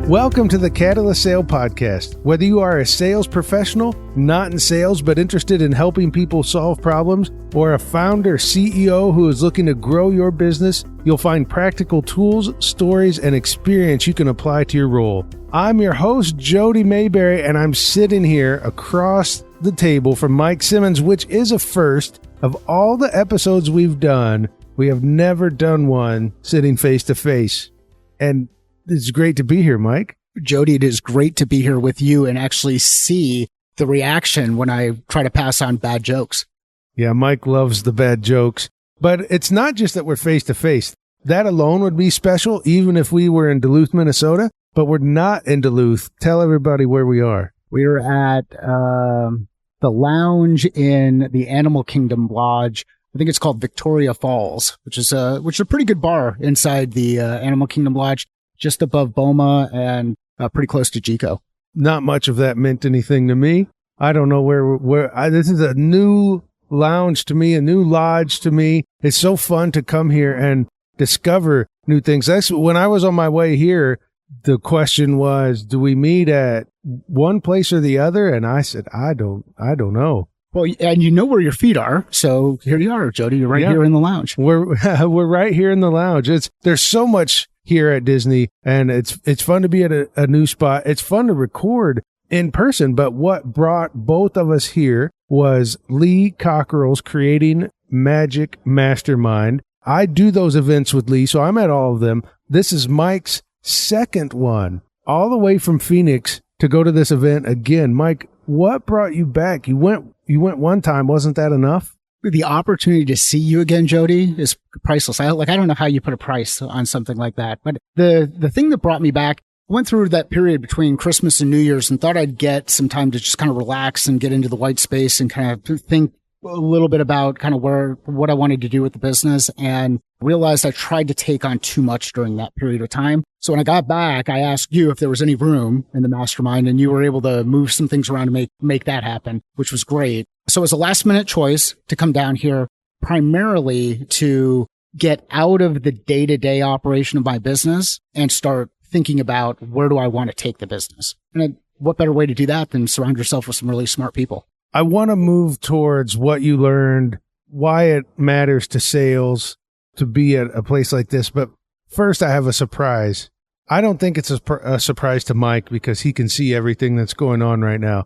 Welcome to the Catalyst Sale Podcast. Whether you are a sales professional, not in sales, but interested in helping people solve problems, or a founder, CEO who is looking to grow your business, you'll find practical tools, stories, and experience you can apply to your role. I'm your host, Jody Mayberry, and I'm sitting here across the table from Mike Simmons, which is a first. Of all the episodes we've done, we have never done one sitting face to face. And it's great to be here, Mike. Jody, it is great to be here with you and actually see the reaction when I try to pass on bad jokes. Yeah, Mike loves the bad jokes. But it's not just that we're face to face. That alone would be special, even if we were in Duluth, Minnesota. But we're not in Duluth. Tell everybody where we are. We're at the lounge in the Animal Kingdom Lodge. I think it's called Victoria Falls, which is a pretty good bar inside the Animal Kingdom Lodge, just above Boma and pretty close to Jico. Not much of that meant anything to me. I don't know where this is a new lounge to me, a new lodge to me. It's so fun to come here and discover new things. That's when I was on my way here. The question was, do we meet at one place or the other? And I said, I don't know. Well, and you know where your feet are. So here you are, Jody. You're right here in the lounge. We're right here in the lounge. There's so much here at Disney, and it's fun to be at a new spot. It's fun to record in person, but what brought both of us here was Lee Cockerell's Creating Magic Mastermind. I do those events with Lee, so I'm at all of them. This is Mike's second one, all the way from Phoenix to go to this event again. Mike, what brought you back? You went one time. Wasn't that enough? The opportunity to see you again, Jody, is priceless. I don't know how you put a price on something like that. But the thing that brought me back, I went through that period between Christmas and New Year's and thought I'd get some time to just kind of relax and get into the white space and kind of think a little bit about kind of what I wanted to do with the business, and realized I tried to take on too much during that period of time. So when I got back, I asked you if there was any room in the mastermind, and you were able to move some things around to make that happen, which was great. So it was a last minute choice to come down here primarily to get out of the day-to-day operation of my business and start thinking about where do I want to take the business. And what better way to do that than surround yourself with some really smart people? I want to move towards what you learned, why it matters to sales to be at a place like this. But first, I have a surprise. I don't think it's a surprise to Mike because he can see everything that's going on right now.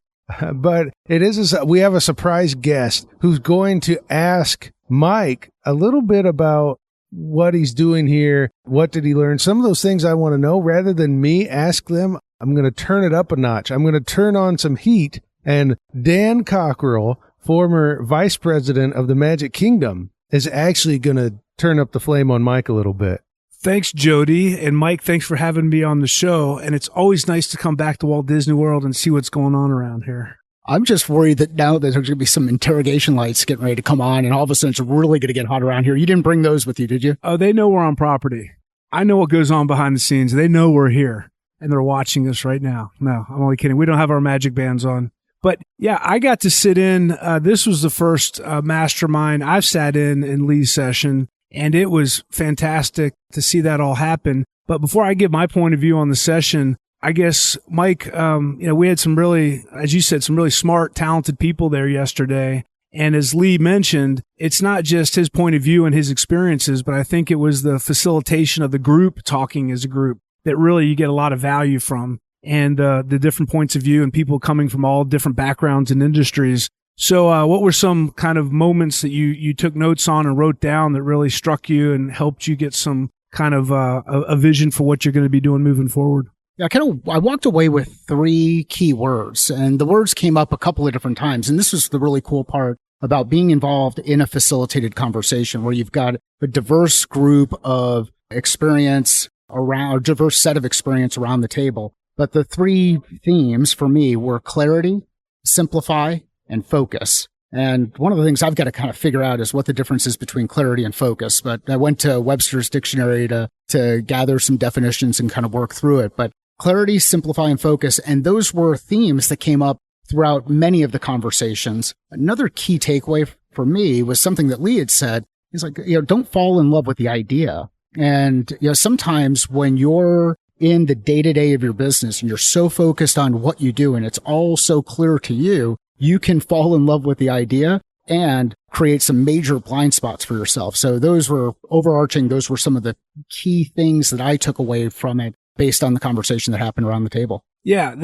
But it is. We have a surprise guest who's going to ask Mike a little bit about what he's doing here. What did he learn? Some of those things I want to know. Rather than me ask them, I'm going to turn it up a notch. I'm going to turn on some heat. And Dan Cockerell, former vice president of the Magic Kingdom, is actually going to turn up the flame on Mike a little bit. Thanks, Jody. And Mike, thanks for having me on the show. And it's always nice to come back to Walt Disney World and see what's going on around here. I'm just worried that now there's going to be some interrogation lights getting ready to come on, and all of a sudden it's really going to get hot around here. You didn't bring those with you, did you? Oh, they know we're on property. I know what goes on behind the scenes. They know we're here, and they're watching us right now. No, I'm only kidding. We don't have our magic bands on. But yeah, I got to sit in. This was the first mastermind I've sat in Lee's session, and it was fantastic to see that all happen. But before I give my point of view on the session, I guess, Mike, we had some really, as you said, some really smart, talented people there yesterday. And as Lee mentioned, it's not just his point of view and his experiences, but I think it was the facilitation of the group talking as a group that really you get a lot of value from. And the different points of view and people coming from all different backgrounds and industries. So what were some kind of moments that you took notes on and wrote down that really struck you and helped you get some kind of a vision for what you're going to be doing moving forward? Yeah, I walked away with 3 key words, and the words came up a couple of different times. And this was the really cool part about being involved in a facilitated conversation where you've got a diverse group of experience around, a diverse set of experience around the table. But the 3 themes for me were clarity, simplify, and focus. And one of the things I've got to kind of figure out is what the difference is between clarity and focus. But I went to Webster's dictionary to gather some definitions and kind of work through it. But clarity, simplify, and focus. And those were themes that came up throughout many of the conversations. Another key takeaway for me was something that Lee had said. He's like, don't fall in love with the idea. And, sometimes when you're in the day-to-day of your business and you're so focused on what you do and it's all so clear to you, you can fall in love with the idea and create some major blind spots for yourself. So those were overarching. Those were some of the key things that I took away from it based on the conversation that happened around the table. Yeah,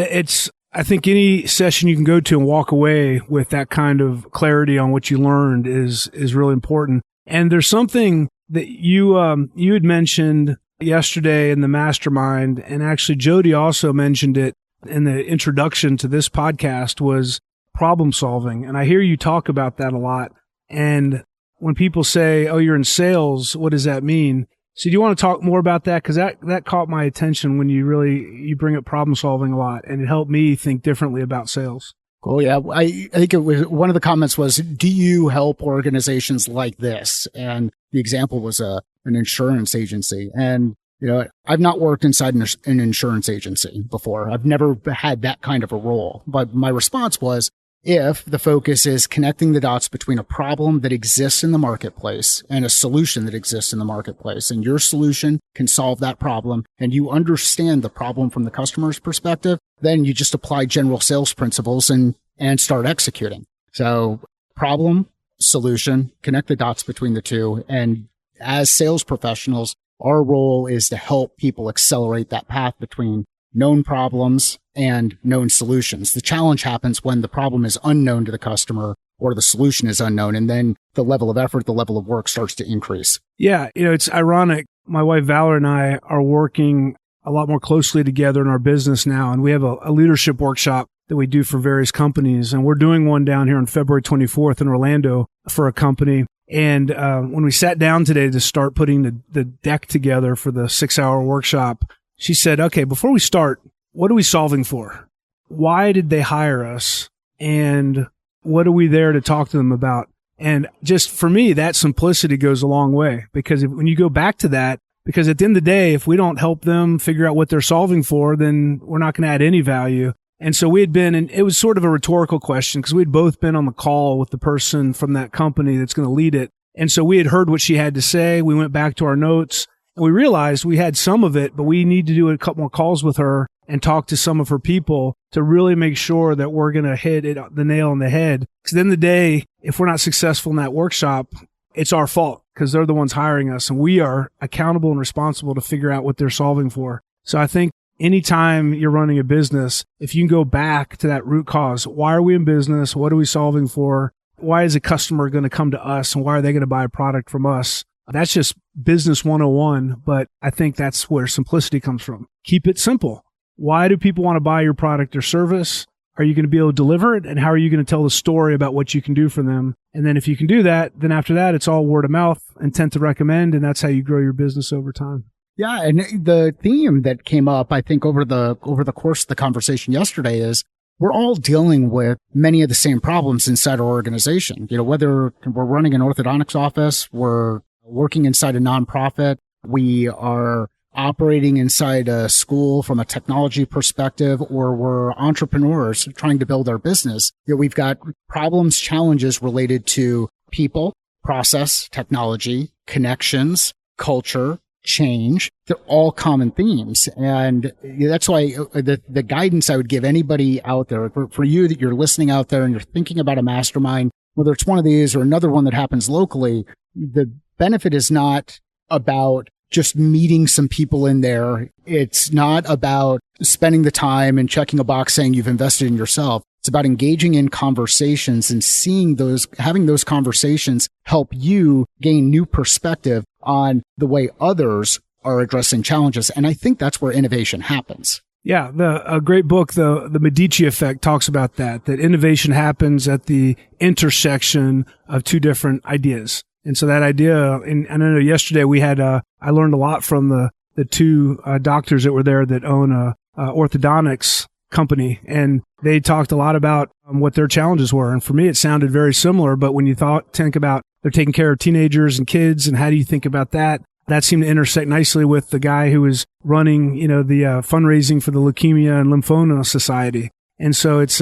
I think any session you can go to and walk away with that kind of clarity on what you learned is really important. And there's something that you had mentioned yesterday in the Mastermind, and actually Jody also mentioned it in the introduction to this podcast, was problem solving. And I hear you talk about that a lot. And when people say, oh, you're in sales, what does that mean? So do you want to talk more about that? Because that caught my attention when you bring up problem solving a lot, and it helped me think differently about sales. Oh, yeah. I think it was one of the comments was, do you help organizations like this? And the example was an insurance agency. And, I've not worked inside an insurance agency before. I've never had that kind of a role. But my response was, if the focus is connecting the dots between a problem that exists in the marketplace and a solution that exists in the marketplace, and your solution can solve that problem, and you understand the problem from the customer's perspective, then you just apply general sales principles and start executing. So problem, solution, connect the dots between the two. And as sales professionals, our role is to help people accelerate that path between known problems and known solutions. The challenge happens when the problem is unknown to the customer or the solution is unknown, and then the level of effort, the level of work starts to increase. Yeah, it's ironic. My wife Valerie and I are working a lot more closely together in our business now, and we have a leadership workshop that we do for various companies, and we're doing one down here on February 24th in Orlando for a company. And when we sat down today to start putting the deck together for the 6-hour workshop, she said, okay, before we start, what are we solving for? Why did they hire us? And what are we there to talk to them about? And just for me, that simplicity goes a long way, because when you go back to that, because at the end of the day, if we don't help them figure out what they're solving for, then we're not going to add any value. And so we had been, and it was sort of a rhetorical question because we'd both been on the call with the person from that company that's going to lead it. And so we had heard what she had to say. We went back to our notes. And we realized we had some of it, but we need to do a couple more calls with her and talk to some of her people to really make sure that we're going to hit the nail on the head. Because at the end of the day, if we're not successful in that workshop, it's our fault because they're the ones hiring us, and we are accountable and responsible to figure out what they're solving for. So I think anytime you're running a business, if you can go back to that root cause, why are we in business? What are we solving for? Why is a customer going to come to us, and why are they going to buy a product from us? That's just business 101, but I think that's where simplicity comes from. Keep it simple. Why do people want to buy your product or service? Are you going to be able to deliver it? And how are you going to tell the story about what you can do for them? And then if you can do that, then after that, it's all word of mouth, intent to recommend, and that's how you grow your business over time. Yeah, and the theme that came up, I think, over the course of the conversation yesterday is we're all dealing with many of the same problems inside our organization. Whether we're running an orthodontics office, we're working inside a nonprofit, we are operating inside a school from a technology perspective, or we're entrepreneurs trying to build our business. We've got problems, challenges related to people, process, technology, connections, culture, change. They're all common themes. And that's why the guidance I would give anybody out there, for you that you're listening out there and you're thinking about a mastermind, whether it's one of these or another one that happens locally, the benefit is not about just meeting some people in there. It's not about spending the time and checking a box saying you've invested in yourself. It's about engaging in conversations and having those conversations help you gain new perspective on the way others are addressing challenges. And I think that's where innovation happens. Yeah, a great book, the Medici Effect, talks about that innovation happens at the intersection of two different ideas. And so that idea, and I know yesterday we had, I learned a lot from the two doctors that were there that own a orthodontics company, and they talked a lot about what their challenges were. And for me, it sounded very similar. But when you think about they're taking care of teenagers and kids, and how do you think about that? That seemed to intersect nicely with the guy who was running, the fundraising for the Leukemia and Lymphoma Society. And so it's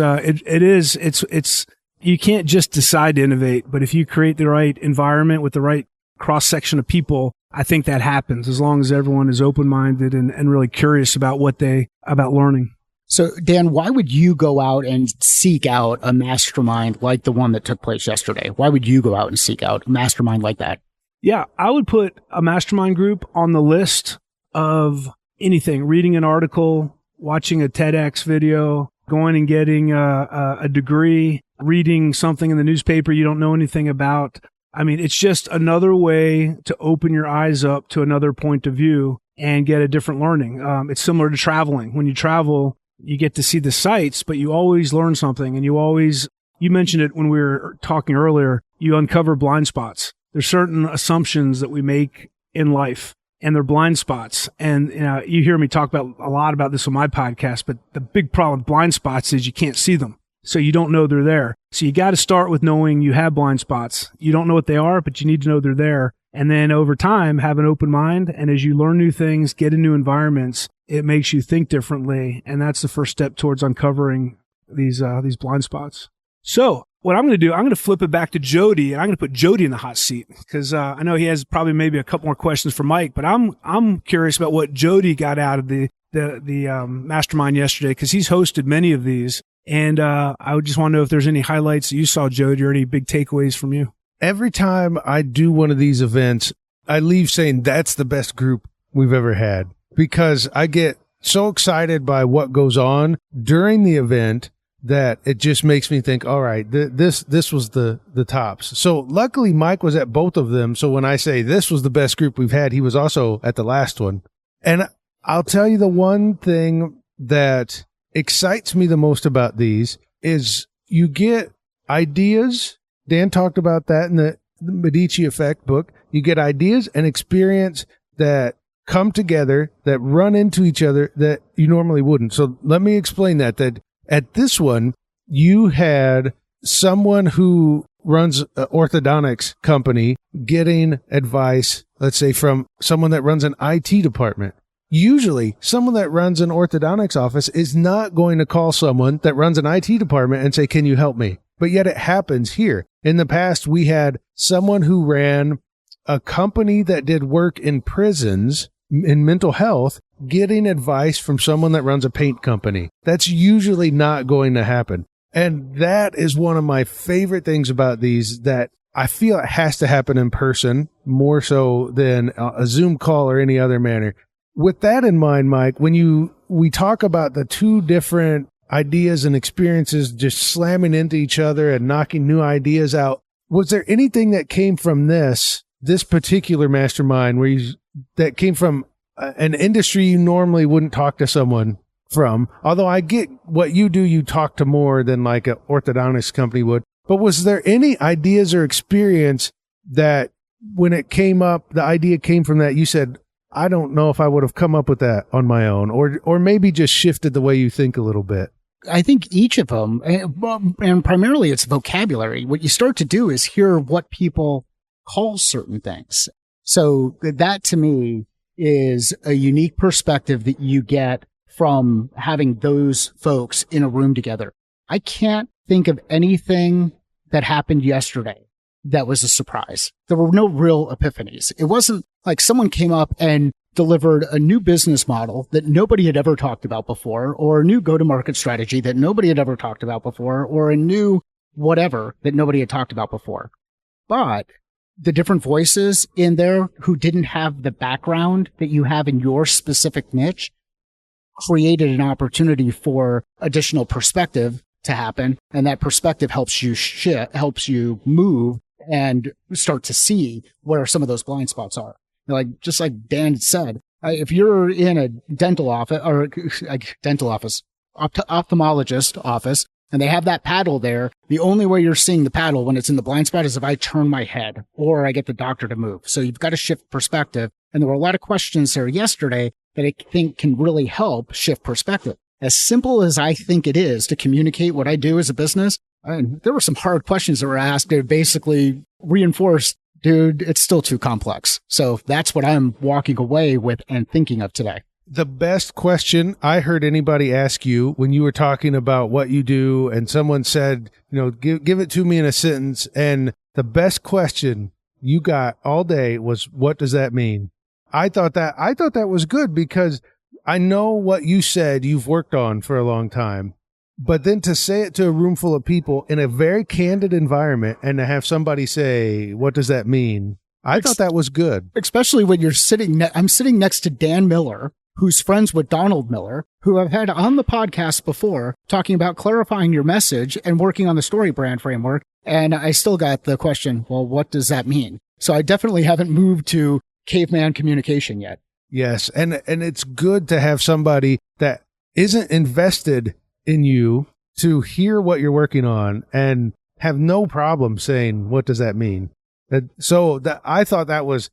you can't just decide to innovate, but if you create the right environment with the right cross section of people, I think that happens as long as everyone is open-minded and really curious about about learning. So, Dan, why would you go out and seek out a mastermind like the one that took place yesterday? Why would you go out and seek out a mastermind like that? Yeah, I would put a mastermind group on the list of anything, reading an article, watching a TEDx video, going and getting a degree, reading something in the newspaper you don't know anything about. I mean, it's just another way to open your eyes up to another point of view and get a different learning. It's similar to traveling. When you travel, you get to see the sights, but you always learn something. And you mentioned it when we were talking earlier, you uncover blind spots. There's certain assumptions that we make in life, and they're blind spots. And you hear me talk a lot about this on my podcast, but the big problem with blind spots is you can't see them. So you don't know they're there. So you got to start with knowing you have blind spots. You don't know what they are, but you need to know they're there. And then over time, have an open mind. And as you learn new things, get in new environments, it makes you think differently. And that's the first step towards uncovering these blind spots. So what I'm going to do, I'm going to flip it back to Jody, and I'm going to put Jody in the hot seat because I know he has probably maybe a couple more questions for Mike, but I'm curious about what Jody got out of the mastermind yesterday because he's hosted many of these. And I would just want to know if there's any highlights that you saw, Jody, or any big takeaways from you. Every time I do one of these events, I leave saying that's the best group we've ever had because I get so excited by what goes on during the event that it just makes me think, all right, this was the tops. So luckily Mike was at both of them. So when I say this was the best group we've had, he was also at the last one. And I'll tell you the one thing that excites me the most about these is you get ideas. Dan talked about that in the Medici Effect book. You get ideas and experience that come together, that run into each other that you normally wouldn't. So let me explain that at this one, you had someone who runs an orthodontics company getting advice, let's say from someone that runs an IT department. Usually, someone that runs an orthodontics office is not going to call someone that runs an IT department and say, can you help me? But yet it happens here. In the past, we had someone who ran a company that did work in prisons in mental health getting advice from someone that runs a paint company. That's usually not going to happen. And that is one of my favorite things about these that I feel it has to happen in person more so than a Zoom call or any other manner. With that in mind, Mike, when we talk about the two different ideas and experiences just slamming into each other and knocking new ideas out, was there anything that came from this particular mastermind that came from an industry you normally wouldn't talk to someone from? Although I get what you do, you talk to more than like an orthodontics company would. But was there any ideas or experience that when it came up, the idea came from that you said, I don't know if I would have come up with that on my own, or maybe just shifted the way you think a little bit? I think each of them, and primarily it's vocabulary. What you start to do is hear what people call certain things. So that to me is a unique perspective that you get from having those folks in a room together. I can't think of anything that happened yesterday that was a surprise. There were no real epiphanies. It wasn't like someone came up and delivered a new business model that nobody had ever talked about before, or a new go-to-market strategy that nobody had ever talked about before, or a new whatever that nobody had talked about before. But the different voices in there who didn't have the background that you have in your specific niche created an opportunity for additional perspective to happen. And that perspective helps you helps you move and start to see where some of those blind spots are. Like, just like Dan said, if you're in a dental office or ophthalmologist office, and they have that paddle there, the only way you're seeing the paddle when it's in the blind spot is if I turn my head or I get the doctor to move. So you've got to shift perspective. And there were a lot of questions there yesterday that I think can really help shift perspective. As simple as I think it is to communicate what I do as a business, there were some hard questions that were asked that basically reinforced, dude, it's still too complex. So that's what I'm walking away with and thinking of today. The best question I heard anybody ask you when you were talking about what you do and someone said, give it to me in a sentence. And the best question you got all day was, what does that mean? I thought that was good because I know what you said you've worked on for a long time, but then to say it to a room full of people in a very candid environment and to have somebody say, what does that mean? I thought that was good. Especially when you're I'm sitting next to Dan Miller, who's friends with Donald Miller, who I've had on the podcast before, talking about clarifying your message and working on the story brand framework. And I still got the question, well, what does that mean? So I definitely haven't moved to caveman communication yet. Yes. And it's good to have somebody that isn't invested in you to hear what you're working on and have no problem saying, what does that mean? I thought that was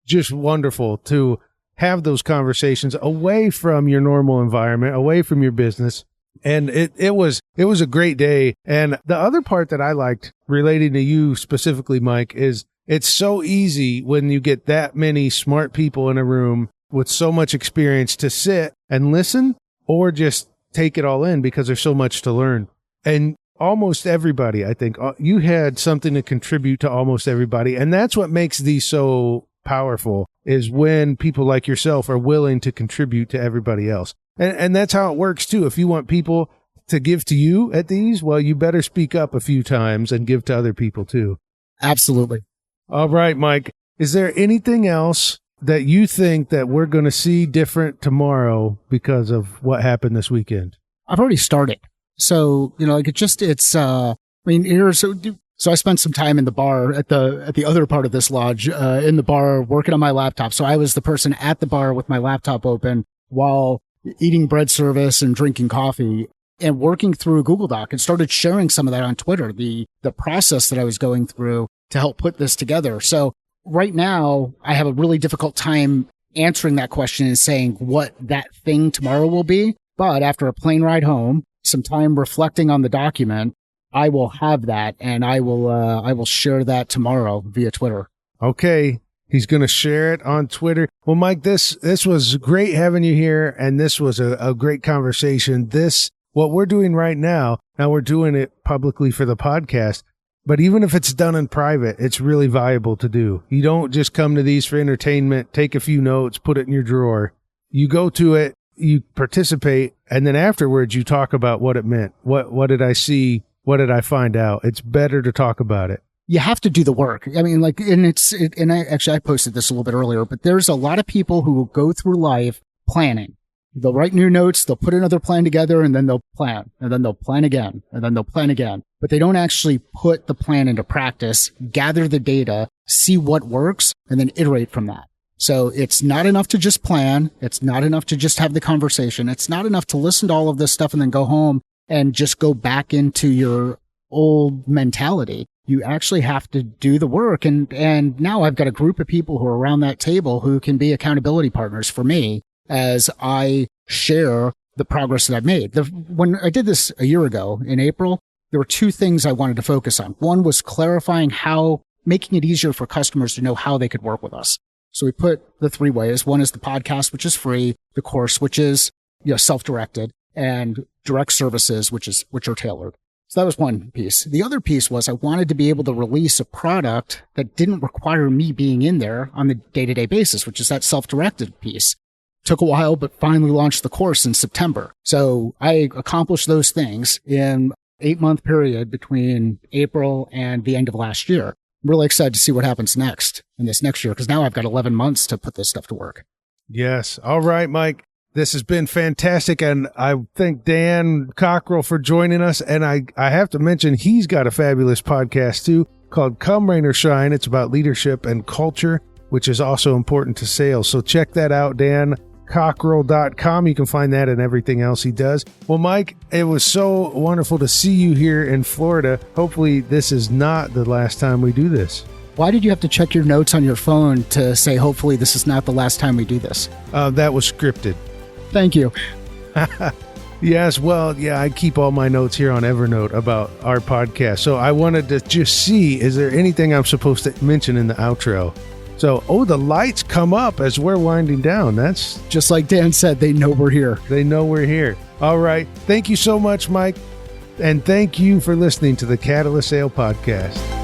just wonderful to have those conversations away from your normal environment, away from your business. And it was a great day. And the other part that I liked relating to you specifically, Mike, is it's so easy when you get that many smart people in a room with so much experience to sit and listen or just take it all in because there's so much to learn. And almost everybody, I think, you had something to contribute to almost everybody. And that's what makes these so powerful, is when people like yourself are willing to contribute to everybody else. And that's how it works too. If you want people to give to you at these, well, you better speak up a few times and give to other people too. Absolutely. All right, Mike, is there anything else that you think that we're going to see different tomorrow because of what happened this weekend? I've already started. So, so I spent some time in the bar at the other part of this lodge, in the bar working on my laptop. So I was the person at the bar with my laptop open while eating bread service and drinking coffee and working through Google Doc, and started sharing some of that on Twitter, the process that I was going through to help put this together. So right now I have a really difficult time answering that question and saying what that thing tomorrow will be. But after a plane ride home, some time reflecting on the document, I will have that, and I will share that tomorrow via Twitter. Okay. He's going to share it on Twitter. Well, Mike, this was great having you here, and this was a great conversation. What we're doing right now we're doing it publicly for the podcast, but even if it's done in private, it's really valuable to do. You don't just come to these for entertainment, take a few notes, put it in your drawer. You go to it, you participate, and then afterwards you talk about what it meant. What did I see? What did I find out? It's better to talk about it. You have to do the work. I mean, I posted this a little bit earlier, but there's a lot of people who will go through life planning. They'll write new notes, they'll put another plan together, and then they'll plan, and then they'll plan again, and then they'll plan again. But they don't actually put the plan into practice, gather the data, see what works, and then iterate from that. So it's not enough to just plan. It's not enough to just have the conversation. It's not enough to listen to all of this stuff and then go home and just go back into your old mentality. You actually have to do the work. And now I've got a group of people who are around that table who can be accountability partners for me as I share the progress that I've made. When I did this a year ago in April, there were two things I wanted to focus on. One was clarifying making it easier for customers to know how they could work with us. So we put the 3 ways. One is the podcast, which is free, the course, which is self-directed, and direct services, which are tailored. So that was one piece. The other piece was I wanted to be able to release a product that didn't require me being in there on the day-to-day basis, which is that self-directed piece. Took a while, but finally launched the course in September. So I accomplished those things in 8-month period between April and the end of last year. I'm really excited to see what happens next in this next year, because now I've got 11 months to put this stuff to work. Yes. All right, Mike. This has been fantastic, and I thank Dan Cockerell for joining us. And I have to mention, he's got a fabulous podcast, too, called Come Rain or Shine. It's about leadership and culture, which is also important to sales. So check that out, dancockerell.com. You can find that and everything else he does. Well, Mike, it was so wonderful to see you here in Florida. Hopefully, this is not the last time we do this. Why did you have to check your notes on your phone to say, hopefully, this is not the last time we do this? That was scripted. Thank you. Yes, well, yeah, I keep all my notes here on Evernote about our podcast. So I wanted to just see, is there anything I'm supposed to mention in the outro? So, the lights come up as we're winding down. That's just like Dan said, they know we're here. They know we're here. All right. Thank you so much, Mike. And thank you for listening to the Catalyst Sale Podcast.